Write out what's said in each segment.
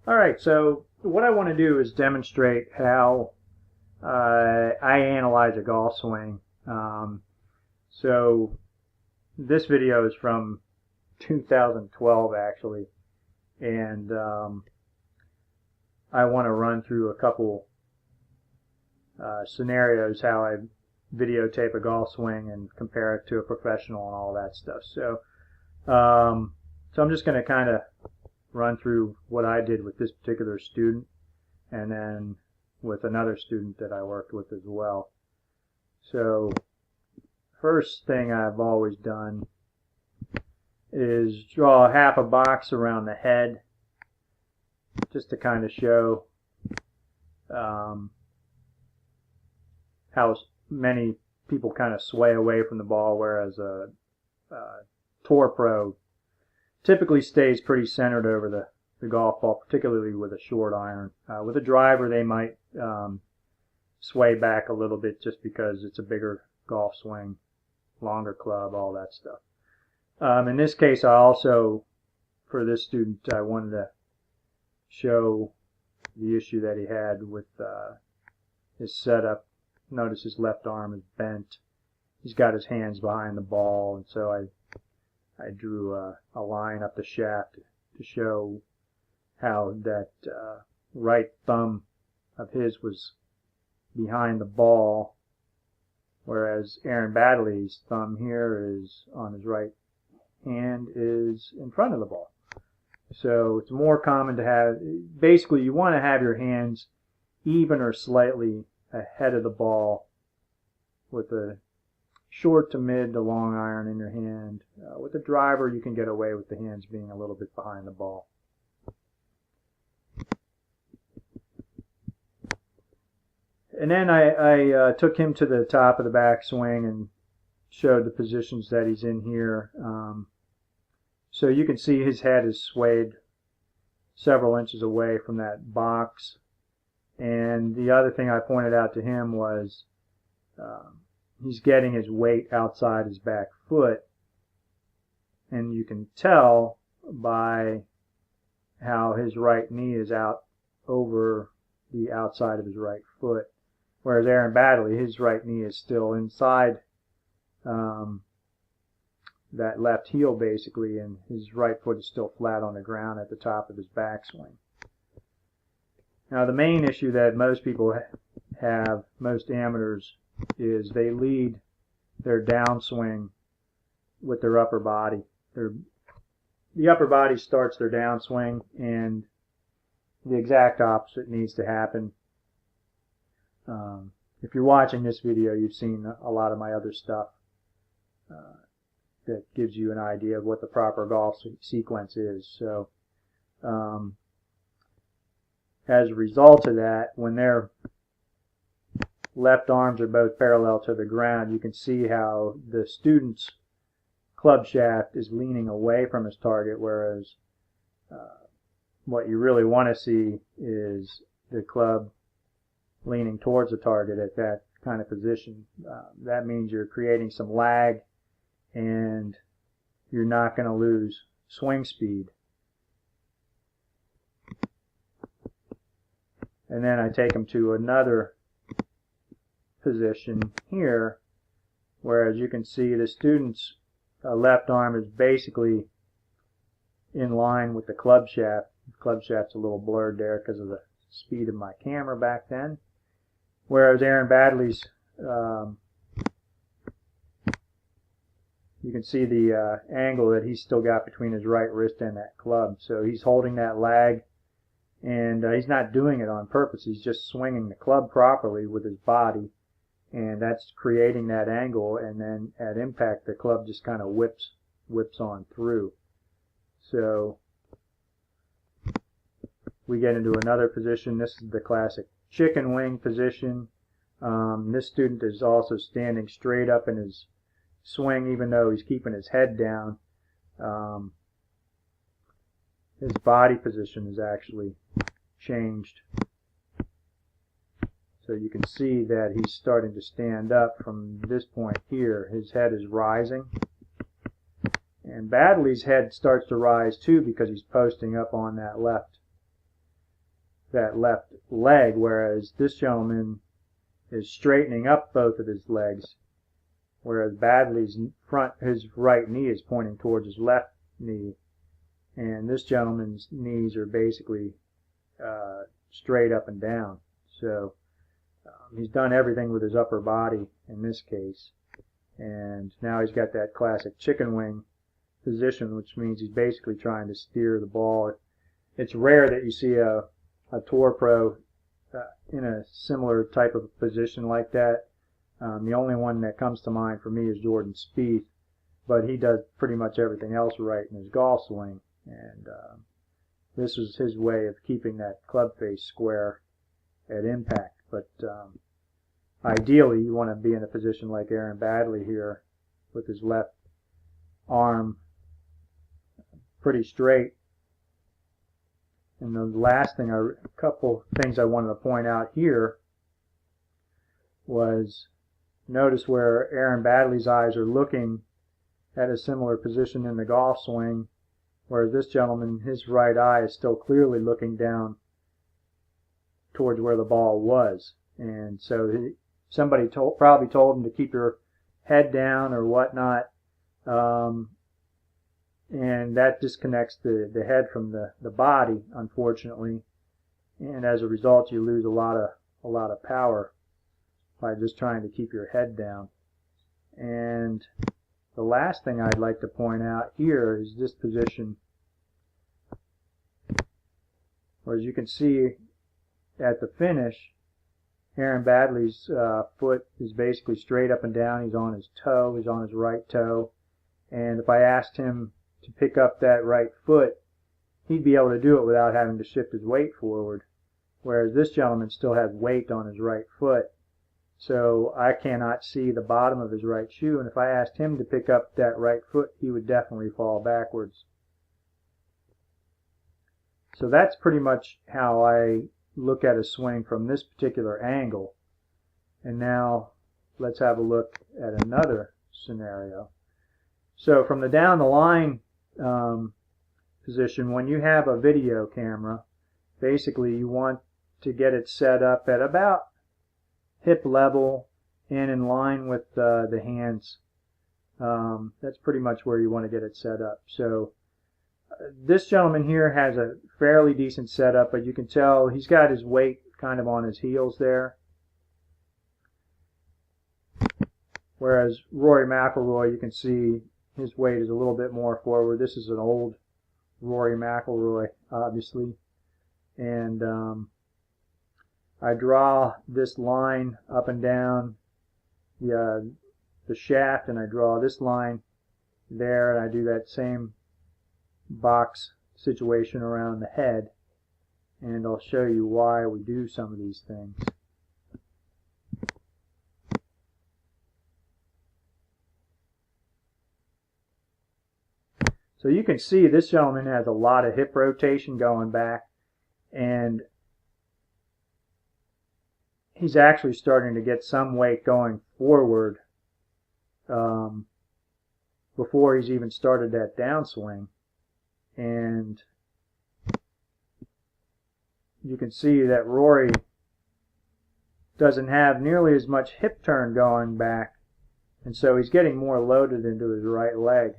Alright, so what I want to do is demonstrate how I analyze a golf swing. So this video is from 2012 actually, and I want to run through a couple scenarios how I videotape a golf swing and compare it to a professional and all that stuff. So I'm just going to kind of run through what I did with this particular student and then with another student that I worked with as well. So first thing I've always done is draw half a box around the head just to kind of show how many people kind of sway away from the ball, whereas a tour pro typically stays pretty centered over the golf ball, particularly with a short iron. With a driver, they might sway back a little bit just because it's a bigger golf swing, longer club, all that stuff. In this case, I also, for this student, I wanted to show the issue that he had with his setup. Notice his left arm is bent. He's got his hands behind the ball, and so I drew a line up the shaft to show how that right thumb of his was behind the ball, whereas Aaron Baddeley's thumb here is on his right hand is in front of the ball. So it's more common to have, basically you want to have your hands even or slightly ahead of the ball with a short to mid to long iron in your hand. With a driver, you can get away with the hands being a little bit behind the ball. And then I took him to the top of the backswing and showed the positions that he's in here. So you can see his head is swayed several inches away from that box. And the other thing I pointed out to him was he's getting his weight outside his back foot, and you can tell by how his right knee is out over the outside of his right foot, whereas Aaron Baddeley, his right knee is still inside that left heel basically, and his right foot is still flat on the ground at the top of his backswing. Now the main issue that most people have, most amateurs, is they lead their downswing with their upper body. The upper body starts their downswing, and the exact opposite needs to happen. If you're watching this video, you've seen a lot of my other stuff that gives you an idea of what the proper golf sequence is. So as a result of that, when their left arms are both parallel to the ground, you can see how the student's club shaft is leaning away from his target, whereas what you really want to see is the club leaning towards the target at that kind of position. That means you're creating some lag, and you're not going to lose swing speed. And then I take him to another position here, whereas you can see the student's left arm is basically in line with the club shaft. The club shaft's a little blurred there because of the speed of my camera back then. Whereas Aaron Baddeley's, you can see the angle that he's still got between his right wrist and that club. So he's holding that lag, and he's not doing it on purpose. He's just swinging the club properly with his body, and that's creating that angle, and then at impact the club just kind of whips on through. So we get into another position. This is the classic chicken wing position. This student is also standing straight up in his swing, even though he's keeping his head down. His body position is actually changed. So you can see that he's starting to stand up from this point here. His head is rising. And Baddeley's head starts to rise too because he's posting up on that left that left leg, whereas this gentleman is straightening up both of his legs, whereas Badley's his right knee is pointing towards his left knee, and this gentleman's knees are basically straight up and down. So he's done everything with his upper body in this case, and now he's got that classic chicken wing position, which means he's basically trying to steer the ball. It's rare that you see a tour pro in a similar type of position like that. The only one that comes to mind for me is Jordan Spieth, but he does pretty much everything else right in his golf swing, and this was his way of keeping that club face square at impact. But ideally, you want to be in a position like Aaron Badley here, with his left arm pretty straight. And the last thing, a couple things I wanted to point out here was, notice where Aaron Badley's eyes are looking at a similar position in the golf swing, whereas this gentleman, his right eye is still clearly looking down towards where the ball was. And so somebody probably told him to keep your head down or whatnot, and that disconnects the head from the body, unfortunately, and as a result you lose a lot of power by just trying to keep your head down. And the last thing I'd like to point out here is this position, where, as you can see at the finish, Aaron Badley's foot is basically straight up and down. He's on his toe, he's on his right toe, and if I asked him to pick up that right foot, he'd be able to do it without having to shift his weight forward, whereas this gentleman still has weight on his right foot. So I cannot see the bottom of his right shoe, and if I asked him to pick up that right foot, he would definitely fall backwards. So that's pretty much how I look at a swing from this particular angle. And now let's have a look at another scenario. So from the down the line position, when you have a video camera, basically you want to get it set up at about hip level and in line with the hands. That's pretty much where you want to get it set up. So this gentleman here has a fairly decent setup, but you can tell he's got his weight kind of on his heels there. Whereas Rory McIlroy, you can see his weight is a little bit more forward. This is an old Rory McIlroy, obviously. And I draw this line up and down the shaft, and I draw this line there, and I do that same box situation around the head, and I'll show you why we do some of these things. So you can see this gentleman has a lot of hip rotation going back, and he's actually starting to get some weight going forward before he's even started that downswing. And you can see that Rory doesn't have nearly as much hip turn going back, and so he's getting more loaded into his right leg.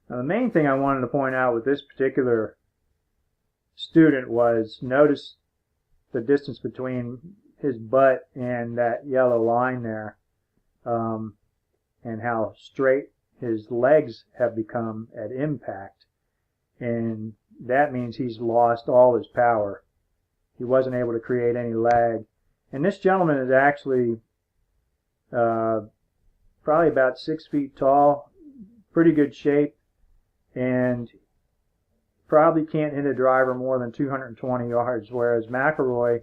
Now, the main thing I wanted to point out with this particular student was, notice the distance between his butt and that yellow line there, and how straight his legs have become at impact. And that means he's lost all his power. He wasn't able to create any lag. And this gentleman is actually probably about 6 feet tall, pretty good shape, and probably can't hit a driver more than 220 yards, whereas McIlroy,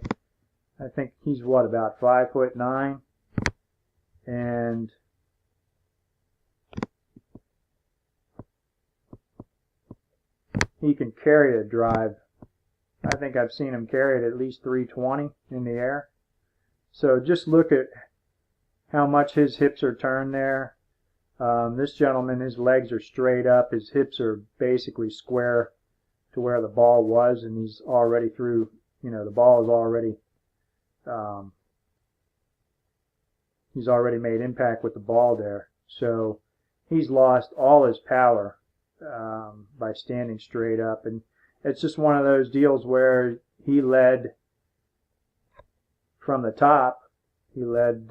I think he's what, about 5'9", and he can carry a drive. I think I've seen him carry it at least 320 in the air. So just look at how much his hips are turned there. This gentleman, his legs are straight up, his hips are basically square to where the ball was, and he's already through, the ball is already, he's already made impact with the ball there. So he's lost all his power by standing straight up, and it's just one of those deals where he led from the top. He led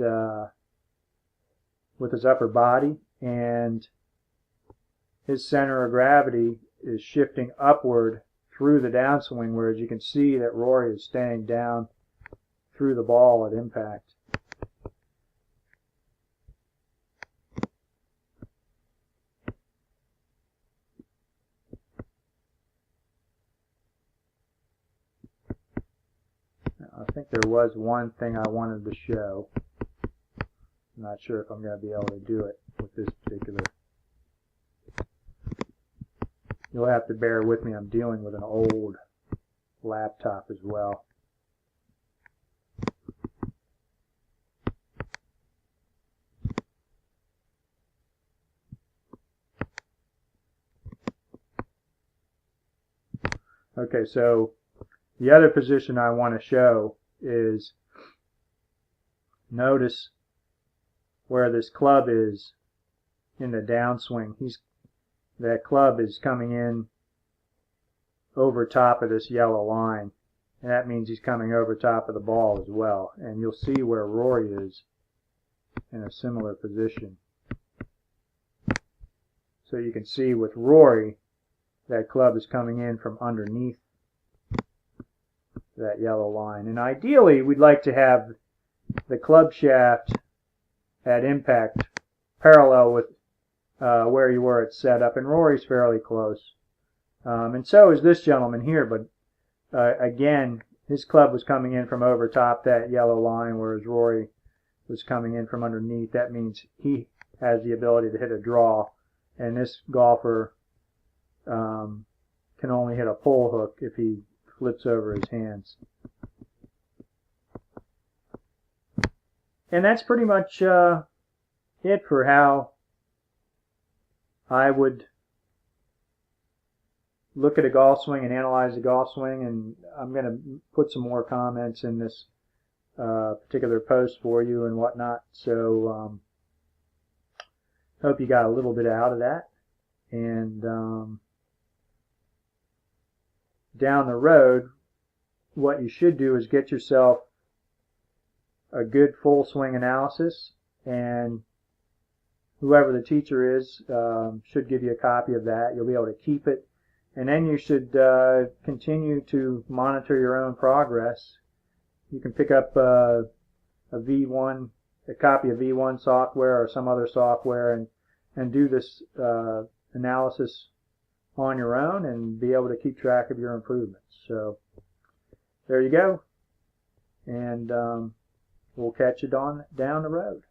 with his upper body, and his center of gravity is shifting upward through the downswing, whereas you can see that Rory is staying down through the ball at impact. I think there was one thing I wanted to show. I'm not sure if I'm going to be able to do it with this particular. You'll have to bear with me. I'm dealing with an old laptop as well. Okay, so the other position I want to show is, notice where this club is in the downswing. That club is coming in over top of this yellow line, and that means he's coming over top of the ball as well. And you'll see where Rory is in a similar position. So you can see with Rory, that club is coming in from underneath that yellow line. And ideally, we'd like to have the club shaft at impact parallel with where you were at setup, and Rory's fairly close. And so is this gentleman here, but again, his club was coming in from over top that yellow line, whereas Rory was coming in from underneath. That means he has the ability to hit a draw, and this golfer can only hit a pull hook if he flips over his hands. And that's pretty much it for how I would look at a golf swing and analyze a golf swing, and I'm going to put some more comments in this particular post for you and whatnot. So hope you got a little bit out of that. And down the road, what you should do is get yourself a good full swing analysis, and whoever the teacher is should give you a copy of that. You'll be able to keep it, and then you should continue to monitor your own progress. You can pick up a copy of V1 software or some other software, and do this analysis on your own and be able to keep track of your improvements. So there you go, and we'll catch you down the road.